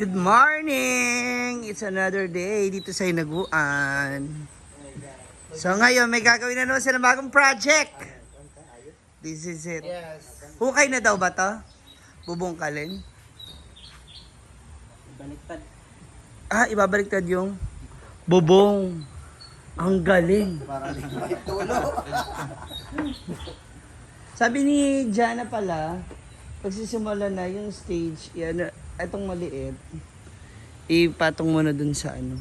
Good morning! It's another day dito sa Hinaguan. So ngayon, may gagawin na naman sila ng bagong project. This is it. Yes. Hukay na daw ba to? Bubungkalin? Baliktad. Ibabaliktad yung bubong. Ang galing. Para di may tulo. Sabi ni Jana pala, pagsisimula na yung stage, yan, itong maliit, ipatong mo na dun sa ano.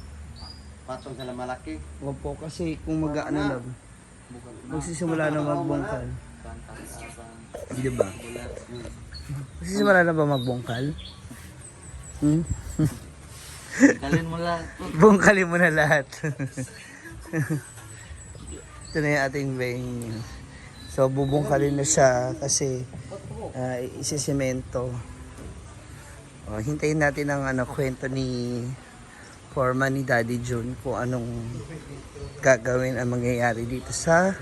Patong sila malaki. Opo, kasi kung mag-ano na, magsisimula na magbungkal. Di ba? Magsisimula na ba magbungkal? Dalhin mo lang. Bungkalin mo na lahat. Ito na yung ating venue. So, bubungkalin na siya kasi isisemento. Hintayin natin ang kwento ni Foreman ni Daddy June kung anong gagawin ang mangyayari dito sa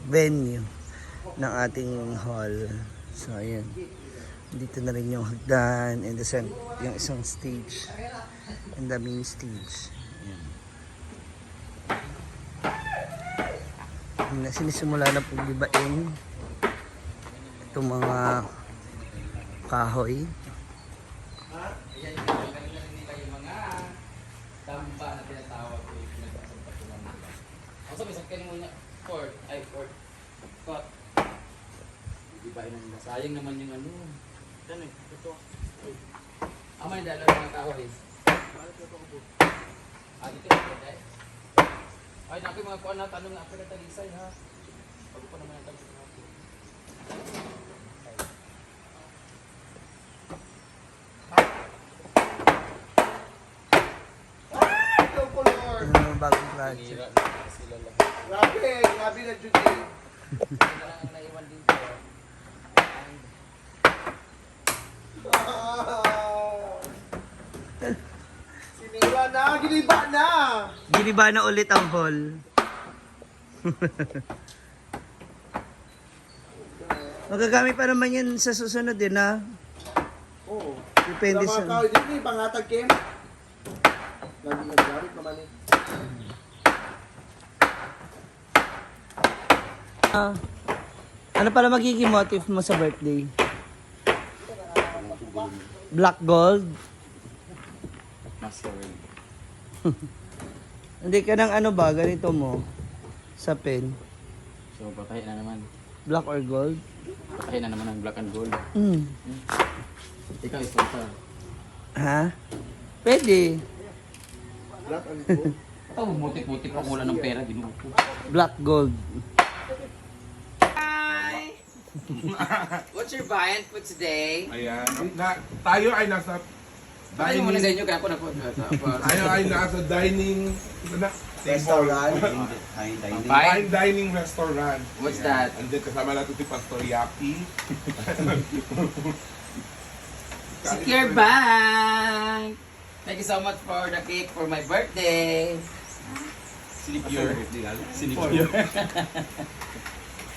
venue ng ating hall. So, ayan. Dito na rin yung hagdan and yung isang stage and the main stage. Ayan. Sinisimula na po gibain itong mga kahoy. Yan yung galing nila yung mga tamba na tinatawag ko yung pinagpapatulan nila. Ang sabi, sa kanin mo niya, court. Court. Iba yun nila. Sayang naman yung ano. Yan eh, ito. May dalawa mga kahoy. Dito yung pwede. Ay, nakin mga kuwan na tanong na ako na talisay ha. Pag ko naman ang tanong na ako. Ito na yung bagong project. Hira na sila lang. Grabe na Judy. Sila lang ang naiwan dito. Sinira na, giniba na. Giniba na ulit ang hall. Magagamit pa naman yan sa susunod din ha. Oo. Depende Sa mga sa... kahoy, dito yung pangatag Kim. Lagi naggamit naman eh. Ano pala magiging motif mo sa birthday? Black gold? Master. Hindi ka ng ano ba, ganito mo sa pen? So, patay na naman. Black or gold? Patay na naman ang black and gold. Ikaw, sponsor. Ha? Pwede. Black and gold. Oh, mutik-mutik pa mula ng pera, ginuho ko. Black gold. What's your buy-in for today? Ayan. Tayo ay nasa Bakit mo na sa dining. inyo kaya ako na po. Tayo ay nasa dining. Restaurant. Fine dining restaurant. What's Ayan. that? Andyan kasama natin si Pastor Yapi. Secure bank! Thank you so much for the cake for my birthday. Sinipure.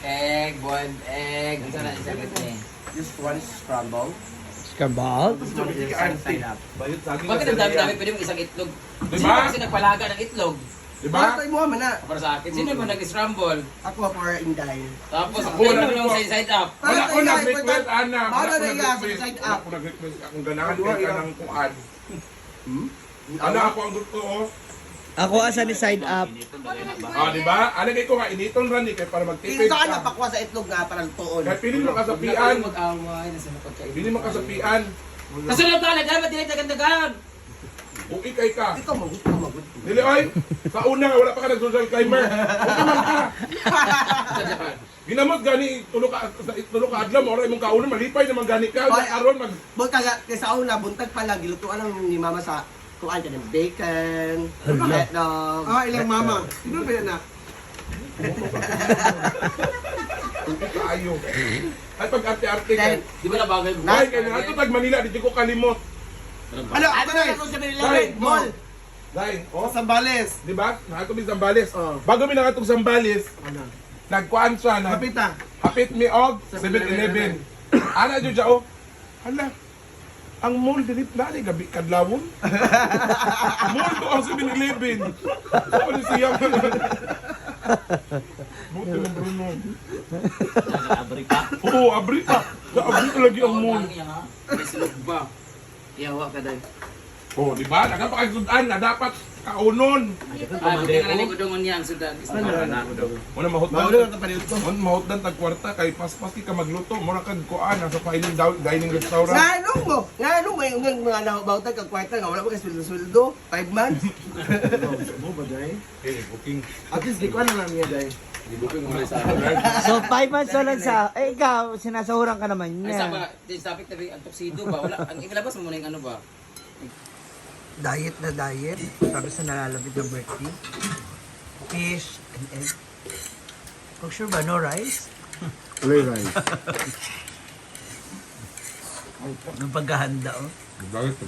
Egg, boiled egg. Ang sarap isa ni. This one is scrambled. Scambal? Bayot sa akin. Bakit ang dami-dami pwede mong isang itlog? Diba? Sino kasi nagpalaga ng itlog? Diba? Tayo mo man na. Para sa akin, sino mo nag-scramble? Ako for Inday. Tapos, Ako, sino wala mo ko. sa side up? Wala ko nag-request, Ana. Baka Wala ko na iya, nag-request. side Wala up. ko nag-request. Akong ganahan kay ka ng kuan. Ano ako ang gusto ko? Ako asa ni side up. Diba? Alagay ko nga, initon ran kay para magtipid Tingin ka na, ka. pakwa sa itlog nga para tuon. Kaya pili mo kasapian. Mag-away na sila pagkain. Pili mo kasapian. Kasunod ka, dapat direct na gandagan. Uki kay ka. Ikaw magut ka magut. Dili oy, sa una nga wala pa ka nag-social climber. Okay man ka. Ginamot gani tulo ka adlaw mo oray imong kaunon malipay naman gani ka. Oy, Aron mag Buntag sa una, buntag pa lang gilutuan ng ni mama sa kuan ka ng bacon, hotdog. Ilang mama. Sino ba yan na? uki kaayo. Ay pag arte-arte ka. Di ba na bagay mo? Ay kay ato tag Manila di ko kalimot. Ano na ako sa Manila? Dai, Mall. Dai, oh, Sambales. di ba? Nato mi Zambales. Oh. Bago mi nangatog Zambales, Ano? nagkuan siya na Kapita. hapit mi og 7-Eleven. Ana jud siya oh. Hala. Ang mall dinit na ni gabi kadlawon. Mall to ang 7-Eleven. Ano ni siya? Buti na Bruno. Nag-abri pa. Oo, abri pa. Abri pa lagi ang mall. Islog ba? Iyawa ka dahil. Oh, di ba? Nagpakasudan na dapat kaunon. Buti nga nanig udungon niya ang sudan. Muna mahutdan. Maulo na paniluto. Muna mahutdan tag kwarta kay paspas ka magluto. Mura kag kuan sa dining restaurant. Nga mo? Nga mo? Yung mga nahubawtag kag kwarta nga wala mo kasi sweldo. 5 months. Mo ba day? Eh, booking. At least di ko na lang niya day. Di booking mo sa So 5 months na lang sa, eh ikaw, sinasahuran ka naman Ay sa niya. ba, topic tabi ang tuxedo ba? Wala, ang ibalabas mo muna yung ano ba? Diet na diet, sabi sa nalalapit na birthday. Fish and egg. Kung sure ba, no rice? Kulay rice. Nung paghahanda, oh. Bakit?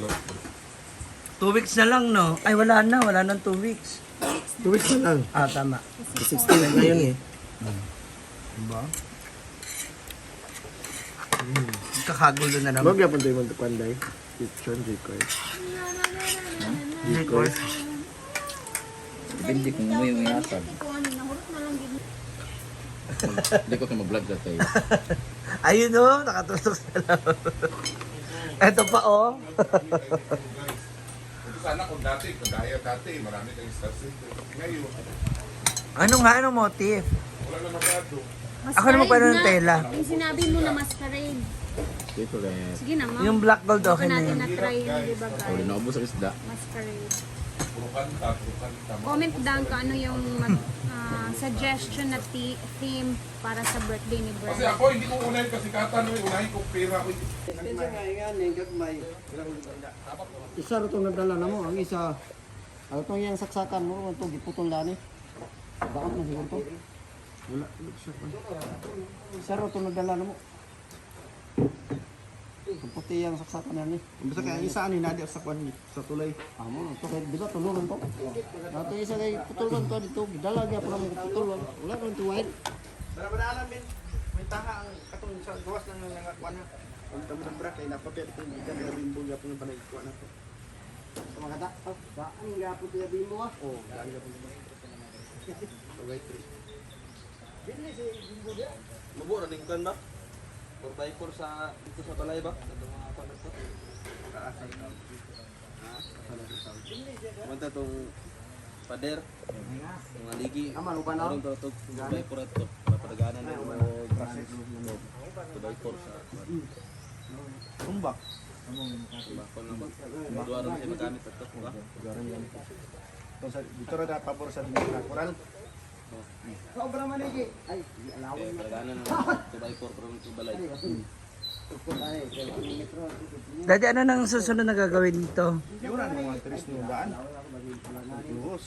2 weeks na lang, no? Ay, wala nang 2 weeks. 2 weeks na lang. Ah, tama. 16 na ngayon eh. Diba? Kakagulo na naman. Huwag yapon tayo magtukuan day. Kitchen record. Record. Depende kung mo yung yatag. Hindi ko kayo mag-vlog ka tayo. Ayun, oh. Nakatutok sa lang. Eto pa, oh. Ito sana kung dati, kagaya dati, marami kang star center. Ngayon, Anong motif? wala na masyado. Ako naman pa ng tela. Yung sinabi mo na masquerade. Dito rin. Sige na, ma'am. Yung black gold, Hindi okay na natin yun. na-try yun, di ba, guys? Naubos ang isda. Masquerade. Puro kanta. Comment down kung ano yung suggestion na theme para sa birthday ni Kasi Brad. ako, hindi ko unahin kasikatan, unahin ko pera. Isa ro tong nadala na mo, ang isa. Ang tong yang saksakan mo, ito giputol lang eh. Bakit mo siguro to? Wala, siya pa. Isa ro tong nadala na mo. Ang puti yang saksakan na ni. Basta kaya ang isa ani nadi sa kwan sa tulay. Amo to kay di ba tulungan to. Nato isa kay putulon to dito, gidala gyud pa mo putulon. Wala man to wide. Para ba alam min? May tanga ang katong sa gawas ng nga kuan na. Ang tamo bra kay napapit kung gikan na bimbo gyapon yung panay kuan na to. Sa mga ta. Saan gyapon ti bimo ah? Oh, dali gyapon. Okay, 3. Mabura din kan ba? 4x4 sa dito sa balay ba? Sa mga kuan to. Manta tong pader. Mga ligi. Aman uban na. Aron to 4x4 to. Papadaganan na mo brand 2x4 sa Tumbak. bakon na ba? Duwa ron siya magamit ato ba? Dito ra da pabor sa dinha koral. Sobra man iki. Ay, alaw. Kaya padaganan na 2x4 pero ito balay. Dati, ano nang susunod na gagawin dito? Yun ang mga turis ng daan. Luhos.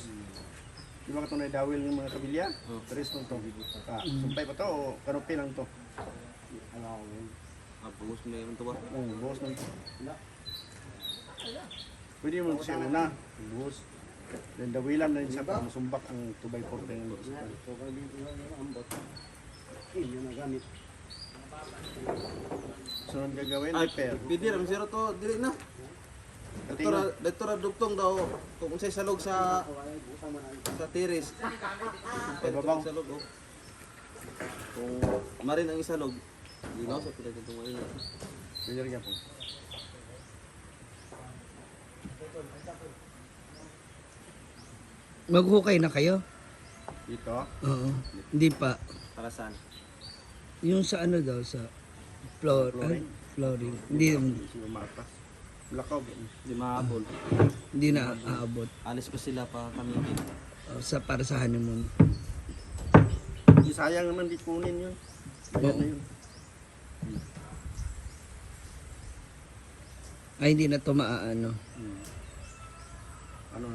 Di ba ito na dawil ng mga kabilya? Turis nung to. Sumpay pa to o kanupi lang to? Pagos mo yung to ba? Buhos nung to. Pwede mo ito siya una. Buhos. Then dawilan na rin siya para masumbak ang 2x4 na yung luhos. Sunod gagawin, Ay, repair. pwede ram zero to dili na. Dito ra dugtong daw kung unsay salog sa tiris. Ibabaw. Salog oh. Kung marin ang isalog, di na sa pila dito mo ina. Pwede rin po. Maghukay na kayo? Dito. Oo. Hindi pa. Para saan? Yung sa ano daw, sa flooring. Flooring. Hindi, Siguro matas. Lakaw. Di maabol. hindi na aabot. Alis pa sila pa kami. Para sa honeymoon. Di sayang naman di kunin yun. Ayan na yun. Ay, hindi na to maaano. Ano,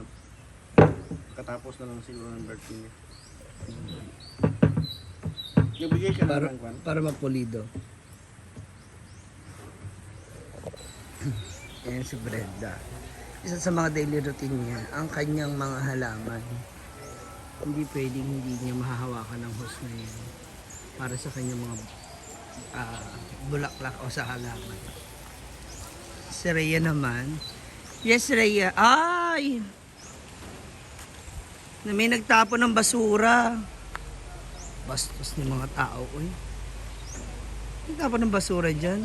katapos na lang siguro ng birthday niya. Nagbigay ka na ng kwan. Para mapulido. Ayan si Brenda. Isa sa mga daily routine niya, ang kanyang mga halaman. Hindi pwedeng hindi niya mahahawakan ng hose na yan para sa kanyang mga bulaklak o sa halaman. Si Rhea naman. Yes, Rhea. Ay! Na may nagtapon ng basura. Bastos ng mga tao, uy. Nagtapon ng basura dyan.